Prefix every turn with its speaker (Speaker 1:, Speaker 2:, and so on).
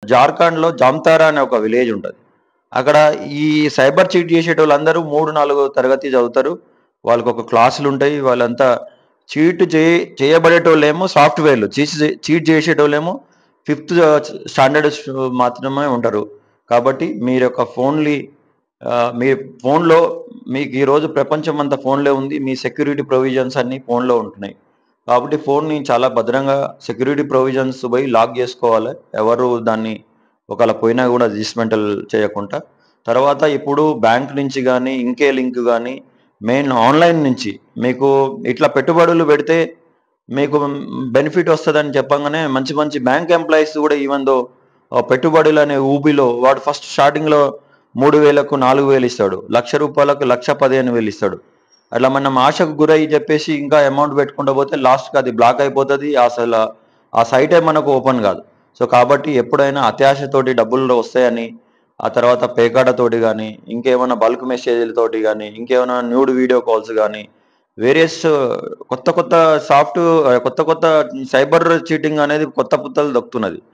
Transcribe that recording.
Speaker 1: జార్ఖండ్‌లో జామ్తారా అనే ఒక విలేజ్ ఉంటది. అక్కడ ఈ సైబర్ చీట్ చేసేటోళ్ళందరూ 3, 4 తరగతి చదువుతారు. వాళ్ళకొక క్లాసులుంటాయి. వాళ్ళంతా చీట్ చేయబడేటోళ్ళేమో సాఫ్ట్‌వేర్‌లు. చీట్ చేసేటోళ్ళేమో ఫిఫ్త్ స్టాండర్డ్ మాత్రమే ఉంటారు. కాబట్టి మీరు యొక్క మీ ఫోన్‌లో మీకు ఈరోజు ప్రపంచమంతా ఫోన్‌లో ఉంది. మీ సెక్యూరిటీ ప్రొవిజన్స్ అన్నీ ఫోన్‌లో ఉంటున్నాయి. కాబట్టి ఫోన్‌ని చాలా భద్రంగా సెక్యూరిటీ ప్రొవిజన్స్ పోయి లాక్ జేసుకోవాలి. ఎవరు దాన్ని ఒకవేళ పోయినా గూడా డిస్‌మెంటల్ చేయకుండా. తర్వాత ఇప్పుడు బ్యాంక్ నుంచి గానీ, ఇంకే లింక్ గానీ, మెయిన్ ఆన్‌లైన్ నుంచి మీకు ఇట్లా పెట్టుబడులు పెడితే మీకు బెనిఫిట్ వస్తదని చెప్పంగానే మంచి మంచి బ్యాంక్ ఎంప్లాయీస్ గూడా ఈవెన్ దో పెట్టుబడులనే ఊబిలో వాడు ఫస్ట్ స్టార్టింగ్‌లో 3000కు 4000 ఇస్తాడు. రూ. 1,00,000కు 1,15,000 ఇస్తాడు. అట్లా మనం ఆశకు గురయ్యి చెప్పేసి ఇంకా అమౌంట్ పెట్టుకుంటా పోతే లాస్ట్‌కి అది బ్లాక్ అయిపోతది. ఆ సైటే మనకు ఓపెన్ కాదు. సో, కాబట్టి ఎప్పుడైనా అత్యాశతోటి డబ్బులు వస్తాయని, ఆ తర్వాత పేకాటతోటి గానీ, ఇంకేమన్నా బల్క్ మెసేజ్‌లతోటి గానీ, ఇంకేమైనా న్యూడ్ వీడియో కాల్స్ గానీ, వేరియస్ కొత్త కొత్త కొత్త కొత్త సైబర్ చీటింగ్ అనేది కొత్త పుత్తలు దొక్కుతున్నది.